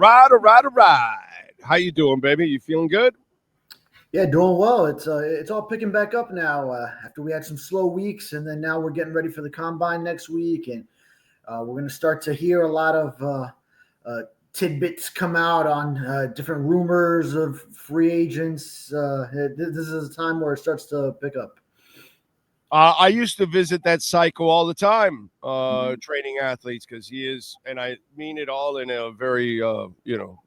All right. How you doing, baby? You feeling good? Yeah, doing well. It's all picking back up now after we had some slow weeks, and then now we're getting ready for the combine next week, and we're going to start to hear a lot of tidbits come out on different rumors of free agents. This is a time where it starts to pick up. I used to visit that cycle all the time, training athletes, because he is, and I mean it all in a very,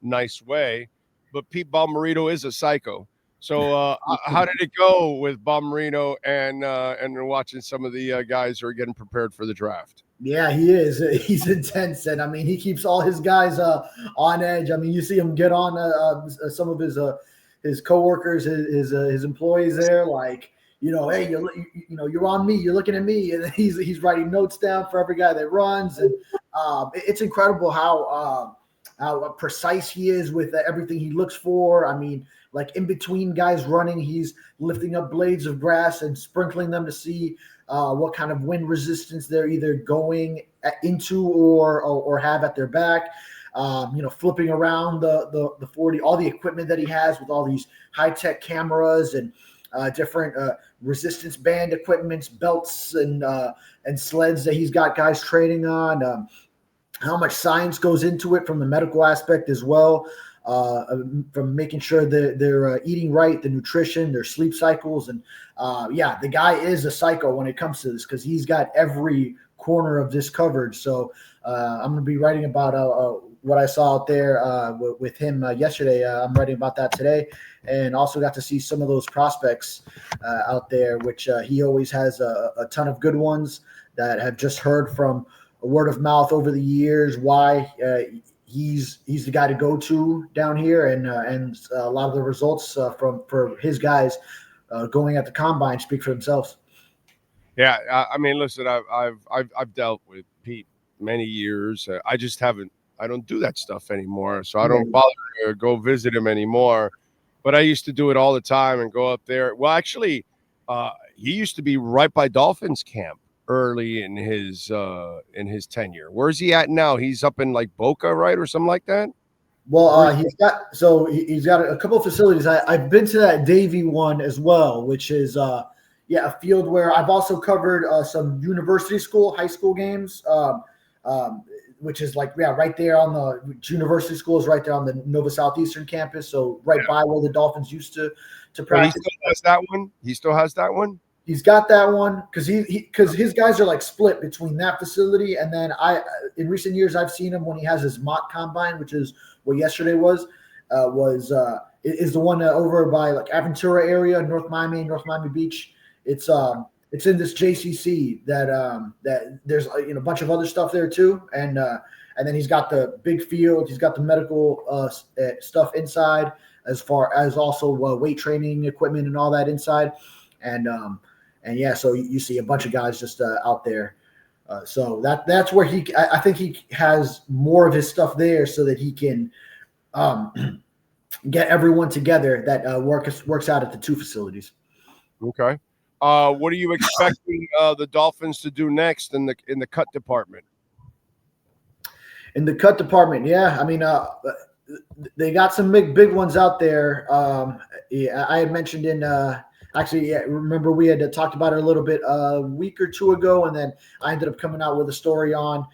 nice way. But Pete Bomarito is a psycho. So, how did it go with Bomarito and watching some of the guys who are getting prepared for the draft? Yeah, he is. He's intense, and I mean, he keeps all his guys on edge. I mean, you see him get on some of his coworkers, his employees there, like, hey, you're on me. You're looking at me, and he's writing notes down for every guy that runs, and it's incredible how precise he is with everything he looks for. I mean, like in between guys running, he's lifting up blades of grass and sprinkling them to see what kind of wind resistance they're either going into or have at their back. Flipping around the 40, all the equipment that he has with all these high-tech cameras and different resistance band equipments, belts, and sleds that he's got guys training on. How much science goes into it from the medical aspect as well, from making sure that they're eating right, the nutrition, their sleep cycles. And the guy is a psycho when it comes to this because he's got every corner of this covered. So I'm going to be writing about what I saw out there with him yesterday. I'm writing about that today, and also got to see some of those prospects out there, which he always has a ton of good ones that have just heard from word of mouth over the years why he's the guy to go to down here, and a lot of the results for his guys going at the combine speak for themselves. Yeah, I mean, listen, I've dealt with Pete many years. I just haven't. I don't do that stuff anymore, so I don't bother to go visit him anymore. But I used to do it all the time and go up there. Well, actually, he used to be right by Dolphins camp early in his tenure. Where's he at now? He's up in like Boca, right, or something like that. Well, he's got a couple of facilities. I've been to that Davie one as well, which is a field where I've also covered some high school games, which is right there on the university school is right there on the Nova Southeastern campus, so by where the Dolphins used to practice. He still has that one. He still has that one. He's got that one because his guys are like split between that facility, and then in recent years I've seen him when he has his mock combine, which is what yesterday is the one over by like Aventura area, North Miami Beach. It's in this JCC that there's a bunch of other stuff there too, and then he's got the big field, he's got the medical stuff inside, as far as also weight training equipment and all that inside, so you see a bunch of guys just out there. So that's where I think he has more of his stuff there so that he can get everyone together that works out at the two facilities. Okay. What are you expecting the Dolphins to do next in the cut department? In the cut department, yeah. I mean, they got some big ones out there. I had mentioned remember we had talked about it a little bit a week or two ago, and then I ended up coming out with a story on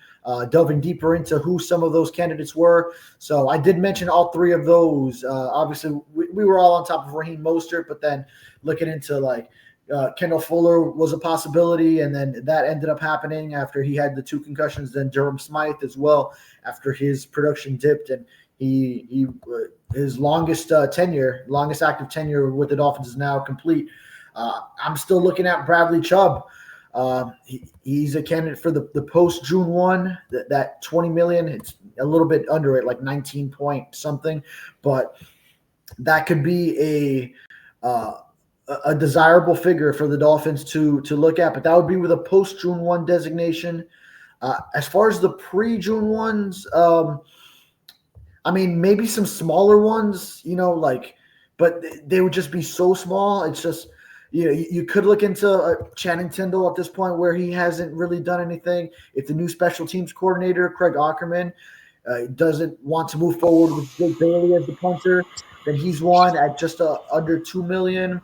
delving deeper into who some of those candidates were. So I did mention all three of those. Obviously, we were all on top of Raheem Mostert, but then looking into Kendall Fuller was a possibility, and then that ended up happening after he had the two concussions. Then Durham Smythe as well after his production dipped, and he his longest active tenure with the Dolphins is now complete. I'm still looking at Bradley Chubb. He's a candidate for the post June 1, that $20 million. It's a little bit under it, like 19 point something, but that could be a desirable figure for the Dolphins to look at, but that would be with a post June 1 designation. As far as the pre June ones, I mean, maybe some smaller ones, but they would just be so small. It's just, you could look into Channing Tindall at this point where he hasn't really done anything. If the new special teams coordinator, Craig Ackerman, doesn't want to move forward with Jake Bailey as the punter, then he's one at just under $2 million.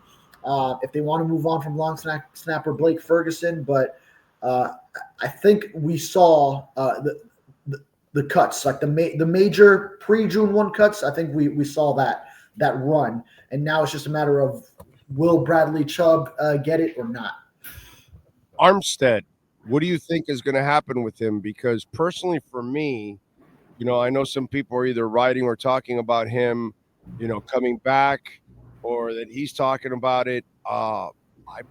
If they want to move on from long snapper Blake Ferguson, but I think we saw the cuts, like the major pre-June 1 cuts. I think we saw that run, and now it's just a matter of will Bradley Chubb get it or not. Armstead, what do you think is going to happen with him? Because personally, for me, I know some people are either writing or talking about him, coming back, or that he's talking about it. I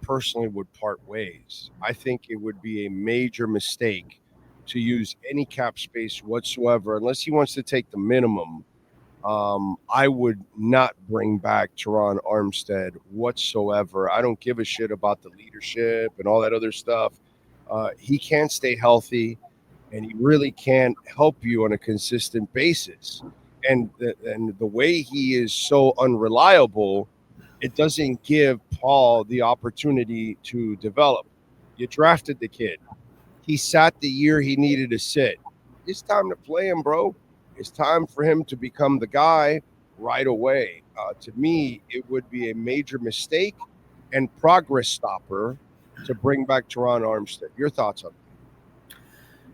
personally would part ways. I think it would be a major mistake to use any cap space whatsoever, unless he wants to take the minimum. I would not bring back Teron Armstead whatsoever. I don't give a shit about the leadership and all that other stuff. He can't stay healthy, and he really can't help you on a consistent basis. And the way he is so unreliable, it doesn't give Paul the opportunity to develop. You drafted the kid. He sat the year he needed to sit. It's time to play him, bro. It's time for him to become the guy right away. To me, it would be a major mistake and progress stopper to bring back Teron Armstead. Your thoughts on that?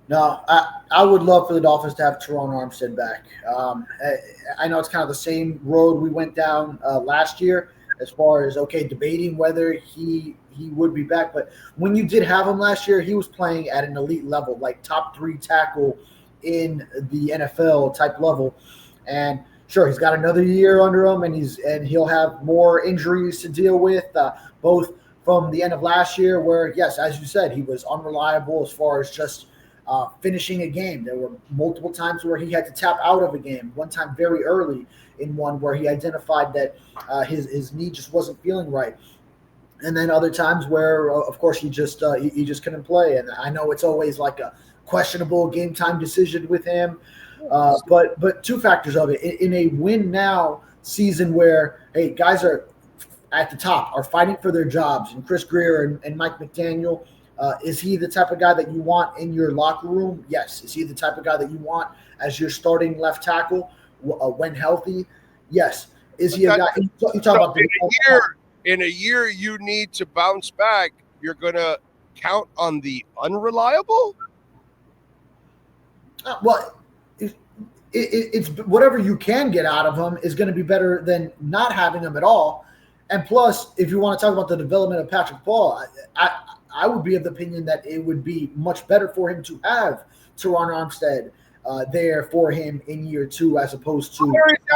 No, I would love for the Dolphins to have Teron Armstead back. I know it's kind of the same road we went down last year as far as, debating whether he would be back. But when you did have him last year, he was playing at an elite level, like top 3 tackle in the NFL type level. And sure, he's got another year under him, and he'll have more injuries to deal with, both from the end of last year where, yes, as you said, he was unreliable as far as just finishing a game. There were multiple times where he had to tap out of a game. One time very early in one where he identified that his knee just wasn't feeling right. And then other times where, of course, he just couldn't play. And I know it's always like a questionable game time decision with him. But two factors of it. In a win now season where, hey, guys are at the top, are fighting for their jobs, and Chris Greer and Mike McDaniel, is he the type of guy that you want in your locker room? Yes. Is he the type of guy that you want as your starting left tackle when healthy? Yes. Is he a guy? You talk about in a year you need to bounce back. You're gonna count on the unreliable? Well, it's whatever you can get out of him is going to be better than not having him at all. And plus, if you want to talk about the development of Patrick Paul, I would be of the opinion that it would be much better for him to have Teron Armstead there for him in year 2 as opposed to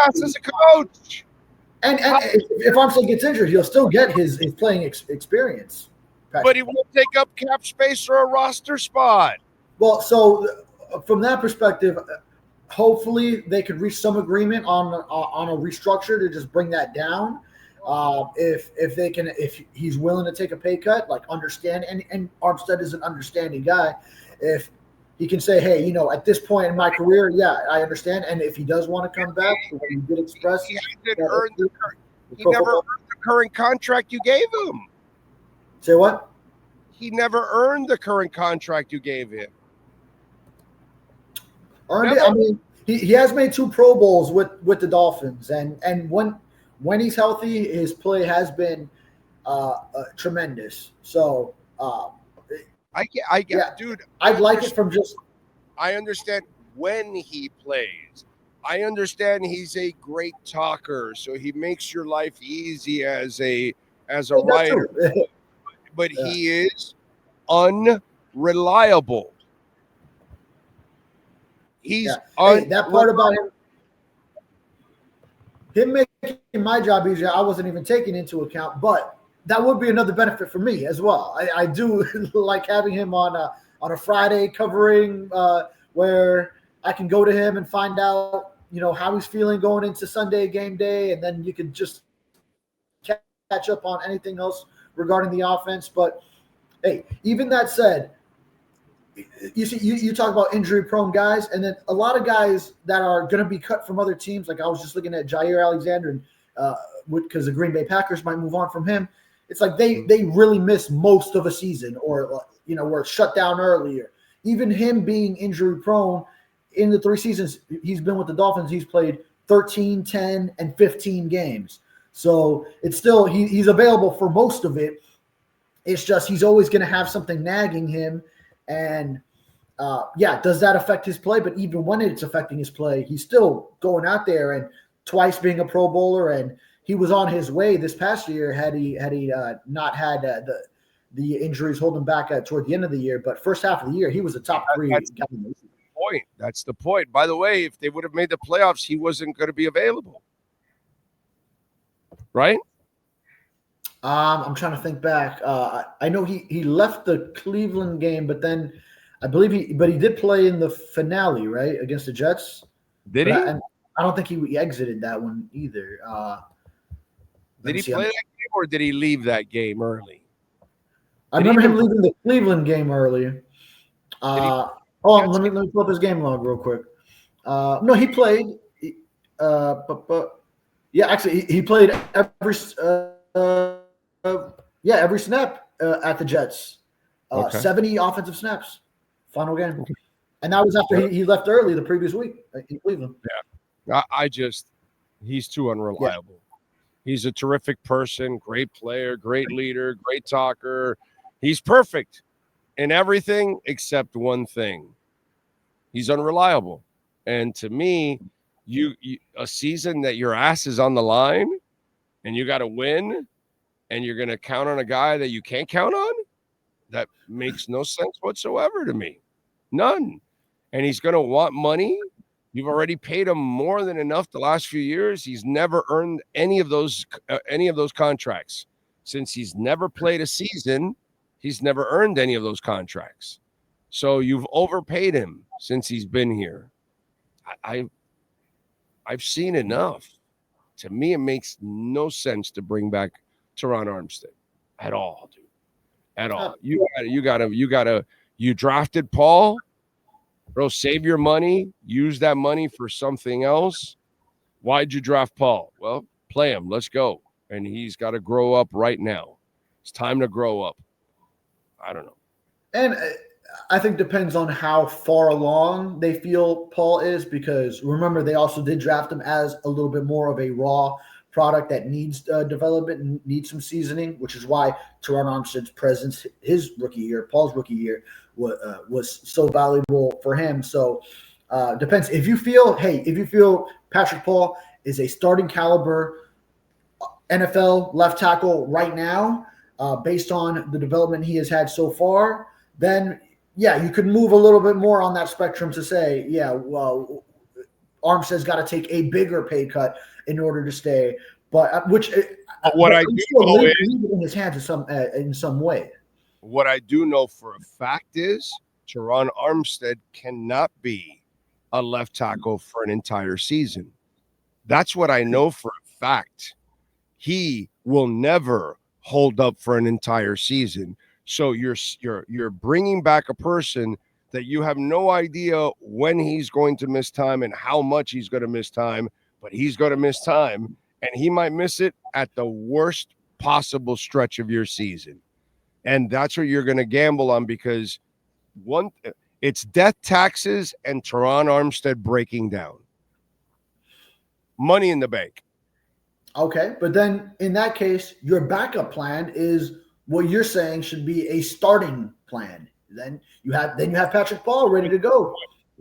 as a coach. And if Armstead gets injured, he'll still get his playing experience. Patrick. But he won't take up cap space or a roster spot. Well, so from that perspective, hopefully they could reach some agreement on a restructure to just bring that down. If he's willing to take a pay cut, like understand, and Armstead is an understanding guy. If he can say, hey, at this point in my career, yeah, I understand. And if he does want to come back, he did express. He never earned the current contract you gave him. Say what? He never earned the current contract you gave him. Earned it. I mean, he has made 2 Pro Bowls with the Dolphins, and when he's healthy, his play has been tremendous. So I get, yeah, dude. I'd like it from just. I understand when he plays. I understand he's a great talker, so he makes your life easy as a writer. But he is unreliable. He's that part about him making my job easier, I wasn't even taking into account, but that would be another benefit for me as well. I do like having him on a Friday covering where I can go to him and find out, how he's feeling going into Sunday game day, and then you can just catch up on anything else regarding the offense. But hey, even that said, you see, you talk about injury-prone guys, and then a lot of guys that are going to be cut from other teams. Like I was just looking at Jair Alexander, and because the Green Bay Packers might move on from him. It's like they really miss most of a season, or were shut down earlier. Even him being injury-prone, in the 3 seasons he's been with the Dolphins, he's played 13, 10, and 15 games. So it's still he's available for most of it. It's just he's always going to have something nagging him, and does that affect his play? But even when it's affecting his play, he's still going out there and twice being a Pro Bowler, and he was on his way this past year had he not had the injuries holding him back toward the end of the year. But first half of the year, he was a top 3 guy. Point. That's the point. By the way, if they would have made the playoffs, he wasn't going to be available, right? I'm trying to think back. I know he left the Cleveland game, but then I believe he did play in the finale, right, against the Jets. Did he? I don't think he exited that one either. Did he play that game, or did he leave that game early? I remember him leaving the Cleveland game early. Let me pull up his game log real quick. No, he played. Actually, he played every snap at the Jets. 70 offensive snaps, final game, and that was after he left early the previous week in Cleveland. Yeah, he's too unreliable. Yeah. He's a terrific person, great player, great leader, great talker. He's perfect in everything except one thing. He's unreliable. And to me, you a season that your ass is on the line and you got to win and you're going to count on a guy that you can't count on, that makes no sense whatsoever to me. None. And he's going to want money. You've already paid him more than enough the last few years. He's never earned any of those contracts. Since he's never played a season, he's never earned any of those contracts. So you've overpaid him since he's been here. I've seen enough. To me, it makes no sense to bring back Teron Armstead at all, dude. At all. You drafted Paul. Bro, save your money. Use that money for something else. Why'd you draft Paul? Well, play him. Let's go. And he's got to grow up right now. It's time to grow up. I don't know. And I think depends on how far along they feel Paul is, because remember, they also did draft him as a little bit more of a raw product that needs development and needs some seasoning, which is why Teron Armstead's presence, his rookie year, Paul's rookie year, was so valuable for him. So depends. If you feel Patrick Paul is a starting caliber NFL left tackle right now, based on the development he has had so far, then you could move a little bit more on that spectrum to say, Armstead's got to take a bigger pay cut in order to stay. But what I do know is leave it in his hands in some way. What I do know for a fact is Teron Armstead cannot be a left tackle for an entire season. That's what I know for a fact. He will never hold up for an entire season. So you're bringing back a person that you have no idea when he's going to miss time and how much he's going to miss time, but he's going to miss time, and he might miss it at the worst possible stretch of your season. And that's what you're going to gamble on, because it's death, taxes, and Teron Armstead breaking down. Money in the bank. Okay, but then in that case, your backup plan is what you're saying should be a starting plan. Then you have Patrick Paul ready to go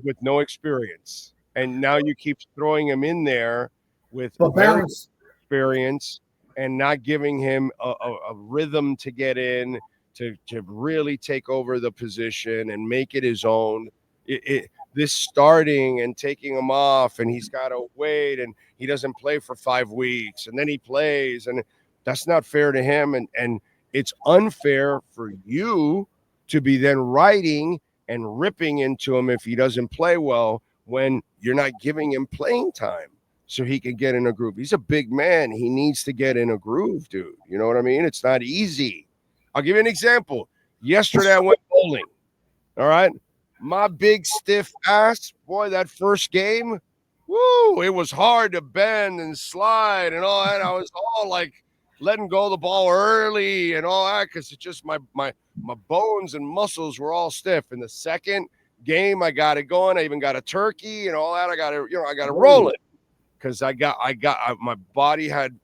with no experience, and now you keep throwing him in there with experience and not giving him a rhythm to get in to really take over the position and make it his own. This starting and taking him off, and he's got to wait, and he doesn't play for 5 weeks, and then he plays, and that's not fair to him, and it's unfair for you to be then writing and ripping into him if he doesn't play well when you're not giving him playing time so he can get in a groove. He's a big man. He needs to get in a groove, dude. You know what I mean? It's not easy. I'll give you an example. Yesterday I went bowling. All right. My big stiff ass, boy, that first game, woo, it was hard to bend and slide and all that. I was all like letting go of the ball early and all that because it's just my bones and muscles were all stiff. And the second game, I got it going. I even got a turkey and all that. I got to roll it because my body had,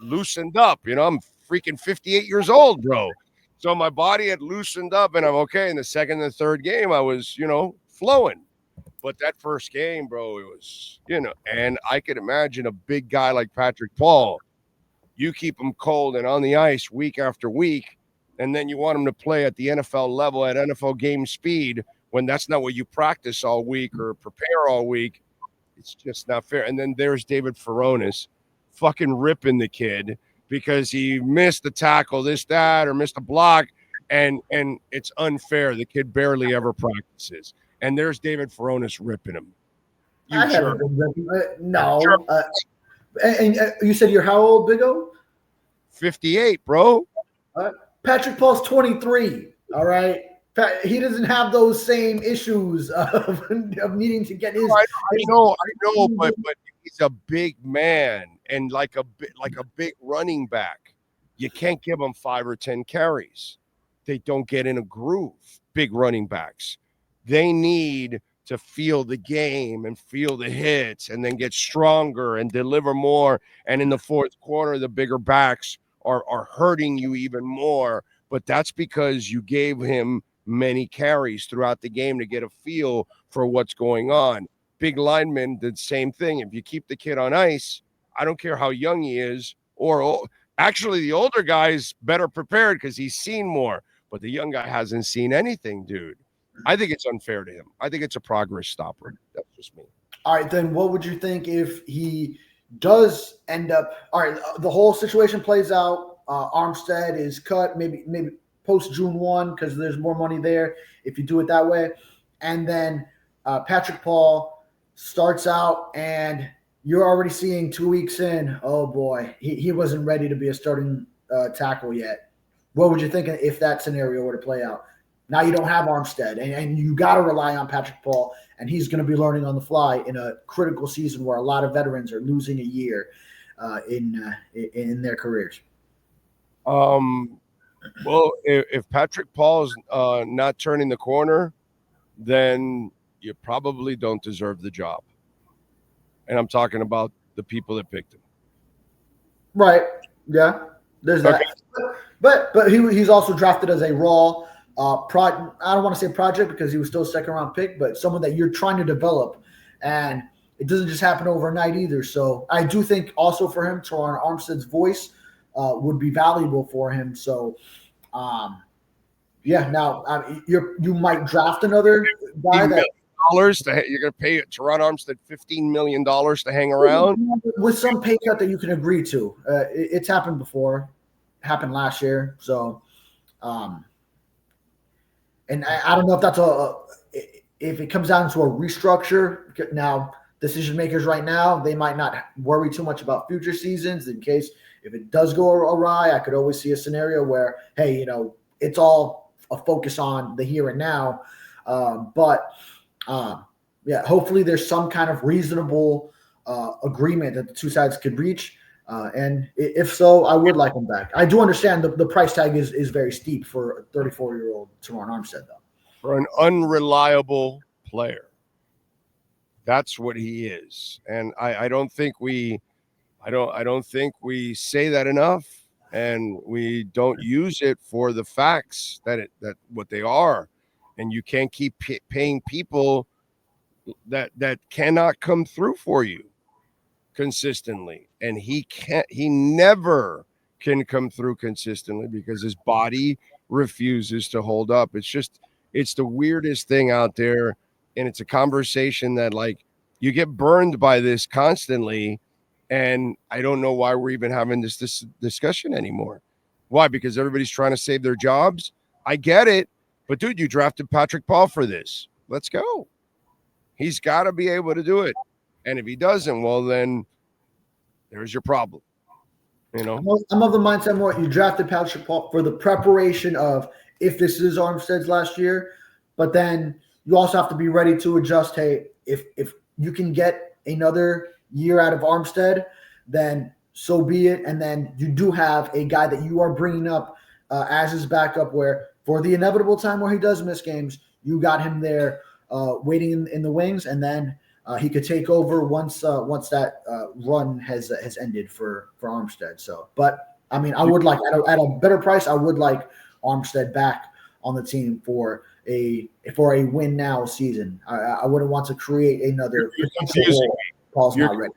loosened up. I'm freaking 58 years old, bro. So my body had loosened up and I'm okay. In the second and third game, I was, flowing. But that first game, bro, it was, and I could imagine a big guy like Patrick Paul. You keep him cold and on the ice week after week, and then you want him to play at the NFL level at NFL game speed when that's not what you practice all week or prepare all week. It's just not fair. And then there's David Furones fucking ripping the kid because he missed the tackle, this, that, or missed a block. And it's unfair. The kid barely ever practices. And there's David Furones ripping him. I haven't been ripping. No. And you said you're how old, Big O? 58, bro. Patrick Paul's 23. All right. He doesn't have those same issues of needing to get his. I know, but he's a big man and like a big running back. You can't give him 5 or 10 carries. They don't get in a groove. Big running backs. They need to feel the game and feel the hits and then get stronger and deliver more. And in the fourth quarter, the bigger backs are hurting you even more. But that's because you gave him many carries throughout the game to get a feel for what's going on. Big linemen did the same thing. If you keep the kid on ice, I don't care how young he is, or actually the older guy's better prepared because he's seen more. But the young guy hasn't seen anything, dude. I think it's unfair to him. I think it's a progress stopper. That's just me. All right, then what would you think if he does end up – all right, the whole situation plays out. Armstead is cut, maybe post June 1 because there's more money there if you do it that way. And then Patrick Paul starts out and you're already seeing 2 weeks in, oh, boy, he wasn't ready to be a starting tackle yet. What would you think if that scenario were to play out? Now you don't have Armstead, and you got to rely on Patrick Paul, and he's going to be learning on the fly in a critical season where a lot of veterans are losing a year in their careers. Well, if Patrick Paul's not turning the corner, then you probably don't deserve the job. And I'm talking about the people that picked him. Right. Yeah. There's that. But he's also drafted as a raw I don't want to say project because he was still a second-round pick, but someone that you're trying to develop. And it doesn't just happen overnight either. So I do think also for him, Teron Armstead's voice would be valuable for him. So, now you might draft another guy that – you're going to pay Teron Armstead $15 million to hang around? With some pay cut that you can agree to. It's happened before. Happened last year. So, and I don't know if that's if it comes down to a restructure. Now, decision makers right now, they might not worry too much about future seasons in case if it does go awry. I could always see a scenario where, hey, it's all a focus on the here and now. Hopefully there's some kind of reasonable agreement that the two sides could reach. And if so, I would like him back. I do understand the price tag is very steep for a 34-year-old Teron Armstead, though. For an unreliable player. That's what he is. And I don't think we say that enough, and we don't use it for the facts that what they are. And you can't keep paying people that cannot come through for you consistently. And he never can come through consistently because his body refuses to hold up. It's the weirdest thing out there. And it's a conversation that you get burned by this constantly. And I don't know why we're even having this discussion anymore. Why? Because everybody's trying to save their jobs. I get it. But dude, you drafted Patrick Paul for this. Let's go. He's got to be able to do it. And if he doesn't, well, then there's your problem. I'm of the mindset more you drafted Patrick Paul for the preparation of if this is Armstead's last year, but then you also have to be ready to adjust. Hey, if you can get another year out of Armstead, then so be it. And then you do have a guy that you are bringing up as his backup where for the inevitable time where he does miss games, you got him there waiting in the wings, and then he could take over once that run has ended for Armstead. So, but I mean, I would like at a better price. I would like Armstead back on the team for a win now season. I wouldn't want to create another. You're confusing me. Paul's not ready.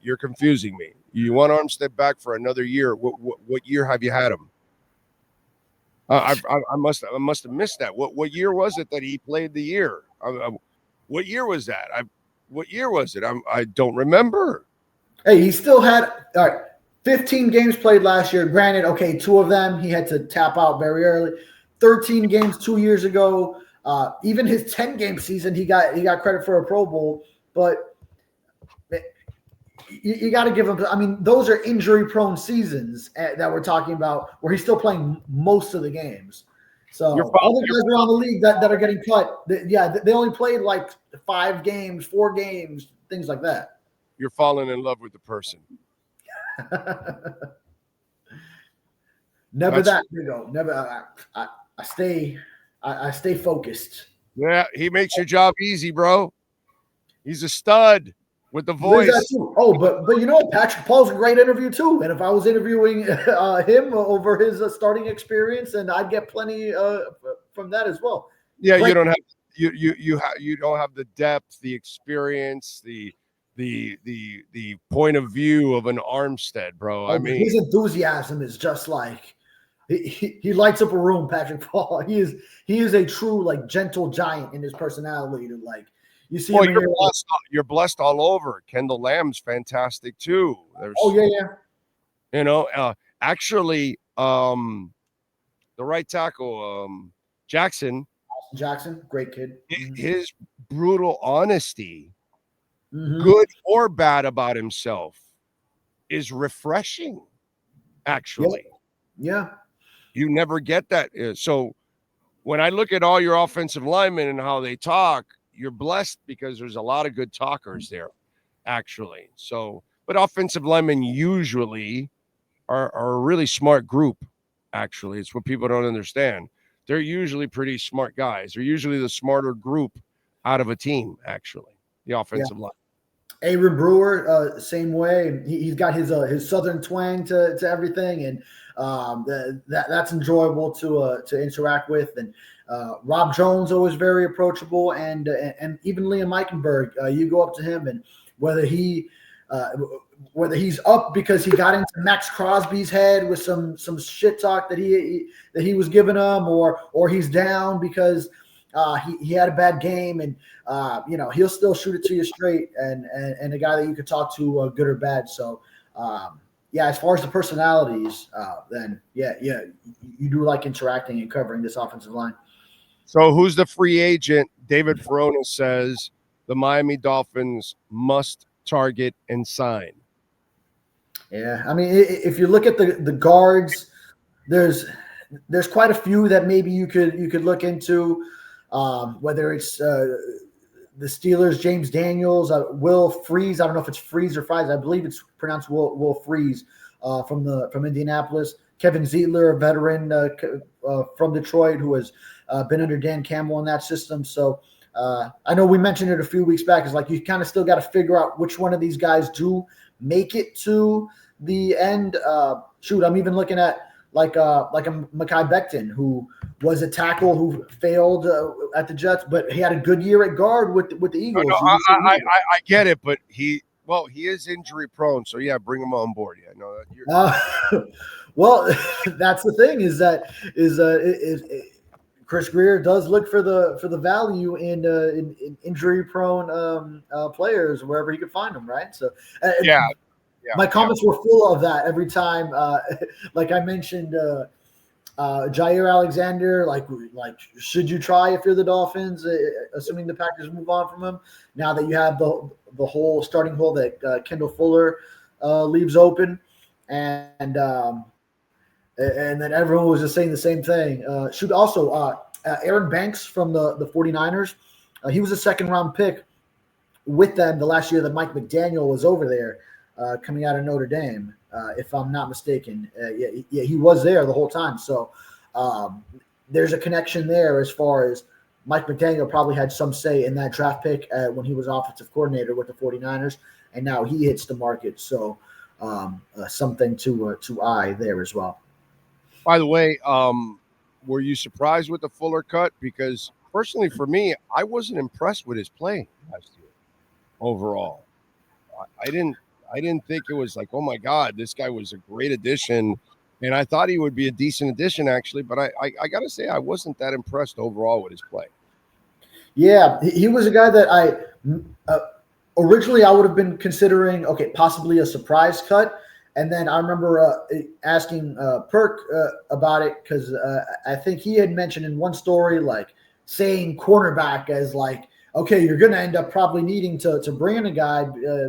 You're confusing me. You want Armstead back for another year? What year have you had him? I must have missed that. What year was it that he played the year? What year was that? What year was it? I don't remember. Hey, he still had 15 games played last year. Granted, okay, 2 of them he had to tap out very early. 13 games 2 years ago. Even his 10-game season, he got credit for a Pro Bowl. But you got to give him. I mean, those are injury-prone seasons that we're talking about, where he's still playing most of the games. So all the guys around the league that are getting cut, they only played like 5 games, 4 games, things like that. You're falling in love with the person. Never that, Bigo. Never. I stay focused. Yeah, he makes your job easy, bro. He's a stud with the voice. Oh, but you know what? Patrick Paul's a great interview too. And if I was interviewing him over his starting experience, and I'd get plenty from that as well. Yeah, great. You don't have the depth, the experience, the point of view of an Armstead, bro. I mean, his enthusiasm is just like he lights up a room. Patrick Paul. He is a true like gentle giant in his personality. To like. You see, you're blessed all over. Kendall Lamb's fantastic too. Yeah. You know, actually, the right tackle, Jackson, great kid. His brutal honesty, good or bad about himself, is refreshing. Actually, yeah. You never get that. So when I look at all your offensive linemen and how they talk, you're blessed because there's a lot of good talkers there, actually. So, but offensive linemen usually are a really smart group, actually. It's what people don't understand. They're usually pretty smart guys. They're usually the smarter group out of a team, actually, the offensive line. Aaron Brewer, same way. He's got his southern twang to everything, and that's enjoyable to interact with. And Rob Jones always very approachable, and even Liam Eichenberg. You go up to him, and whether he's up because he got into Max Crosby's head with some shit talk that he was giving him, or he's down because he had a bad game, and he'll still shoot it to you straight, and a guy that you could talk to, good or bad. So as far as the personalities, then you do like interacting and covering this offensive line. So who's the free agent? David Furones says the Miami Dolphins must target and sign. Yeah, I mean, if you look at the guards, there's quite a few that maybe you could look into. Whether it's the Steelers, James Daniels, Will Freeze. I don't know if it's Freeze or Fries. I believe it's pronounced Will Freeze from Indianapolis. Kevin Zeitler, a veteran from Detroit, who has been under Dan Campbell in that system. So I know we mentioned it a few weeks back. It's like you kind of still got to figure out which one of these guys do make it to the end. I'm even looking at like a Mekhi Becton, who was a tackle who failed at the Jets, but he had a good year at guard with the Eagles. No, I get it, but he is injury prone, so bring him on board. Yeah, no, well, that's the thing is Chris Greer does look for the value in injury prone players wherever he could find them, right? So my comments were full of that every time. Like I mentioned, Jair Alexander, like should you try if you're the Dolphins, assuming the Packers move on from him? Now that you have the whole starting hole that Kendall Fuller leaves open, and then everyone was just saying the same thing. Aaron Banks from the 49ers, he was a second-round pick with them the last year that Mike McDaniel was over there, coming out of Notre Dame, if I'm not mistaken. He was there the whole time. So there's a connection there as far as Mike McDaniel probably had some say in that draft pick when he was offensive coordinator with the 49ers, and now he hits the market. So something to eye there as well. By the way, were you surprised with the Fuller cut? Because personally, for me, I wasn't impressed with his play last year overall. I didn't think it was like, oh my God, this guy was a great addition. And I thought he would be a decent addition, actually. But I got to say, I wasn't that impressed overall with his play. Yeah, he was a guy that originally I would have been considering, okay, possibly a surprise cut. And then I remember asking Perk about it because I think he had mentioned in one story, like saying cornerback as like, okay, you're going to end up probably needing to bring in a guy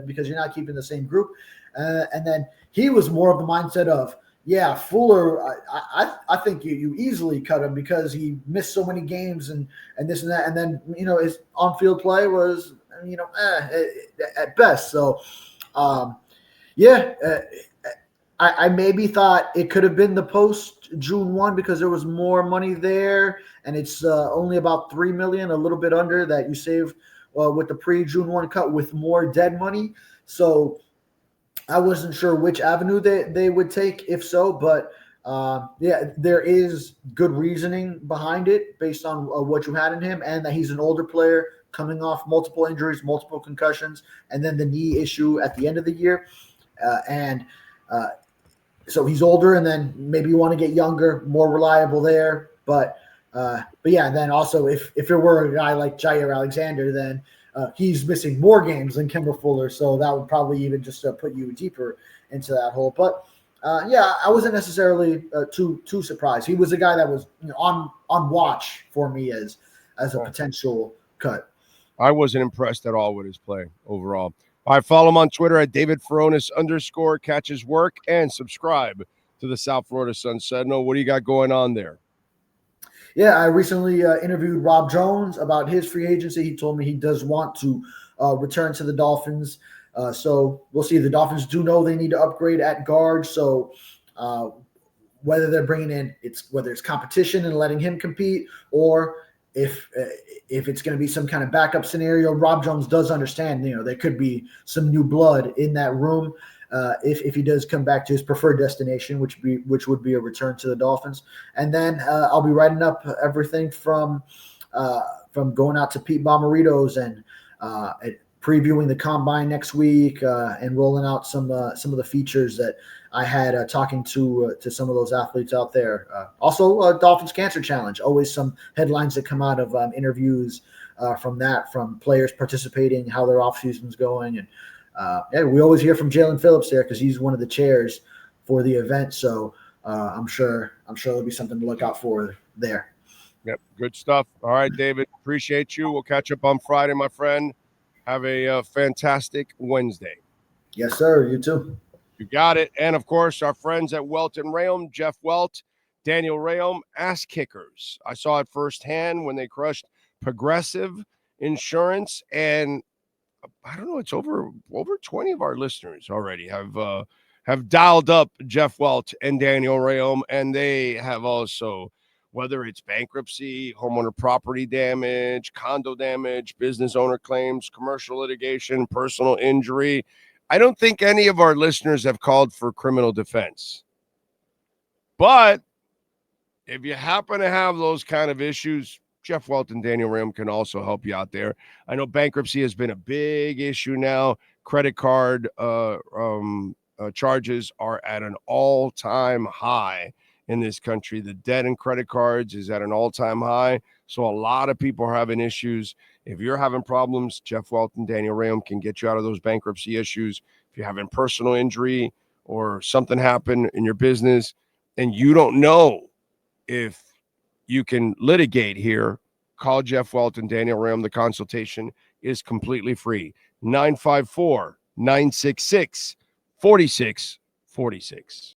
because you're not keeping the same group. And then he was more of the mindset of, yeah, Fuller, I think you easily cut him because he missed so many games and this and that. And then, his on-field play was, at best. So, I maybe thought it could have been the post June 1 because there was more money there, and it's only about $3 million, a little bit under that you saved with the pre-June 1 cut with more dead money. So I wasn't sure which avenue they would take if so, but there is good reasoning behind it based on what you had in him and that he's an older player coming off multiple injuries, multiple concussions, and then the knee issue at the end of the year. So he's older, and then maybe you want to get younger, more reliable there. But yeah, then also if it were a guy like Jair Alexander, then he's missing more games than Kemba Fuller. So that would probably even just put you deeper into that hole. But I wasn't necessarily too surprised. He was a guy that was on watch for me as a potential cut. I wasn't impressed at all with his play overall. All right, follow him on Twitter at David Furones _ catch his work, and subscribe to the South Florida Sun Sentinel. What do you got going on there? Yeah, I recently interviewed Rob Jones about his free agency. He told me he does want to return to the Dolphins. So we'll see. The Dolphins do know they need to upgrade at guard. So whether they're bringing in whether it's competition and letting him compete, or if it's going to be some kind of backup scenario, Rob Jones does understand, there could be some new blood in that room if he does come back to his preferred destination, which would be a return to the Dolphins. And then I'll be writing up everything from going out to Pete Bomarito's and previewing the combine next week and rolling out some of the features that I had talking to some of those athletes out there. Also, Dolphins Cancer Challenge. Always some headlines that come out of interviews from players participating, how their off season's going, and we always hear from Jalen Phillips there because he's one of the chairs for the event. So I'm sure there'll be something to look out for there. Yep, good stuff. All right, David, appreciate you. We'll catch up on Friday, my friend. Have a fantastic Wednesday. Yes, sir. You too. You got it. And, of course, our friends at Welt Rheaume, Jeff Welt, Daniel Rheaume, ass kickers. I saw it firsthand when they crushed Progressive Insurance. And I don't know, it's over 20 of our listeners already have dialed up Jeff Welt and Daniel Rheaume. And they have also, whether it's bankruptcy, homeowner property damage, condo damage, business owner claims, commercial litigation, personal injury. I don't think any of our listeners have called for criminal defense. But if you happen to have those kind of issues, Jeff Welt and Daniel Rheaume can also help you out there. I know bankruptcy has been a big issue now. Credit card charges are at an all-time high in this country. The debt in credit cards is at an all-time high. So a lot of people are having issues. If you're having problems, Jeff Welt and Daniel Rheaume can get you out of those bankruptcy issues. If you're having personal injury or something happened in your business and you don't know if you can litigate here, call Jeff Welt and Daniel Rheaume. The consultation is completely free. 954-966-4646.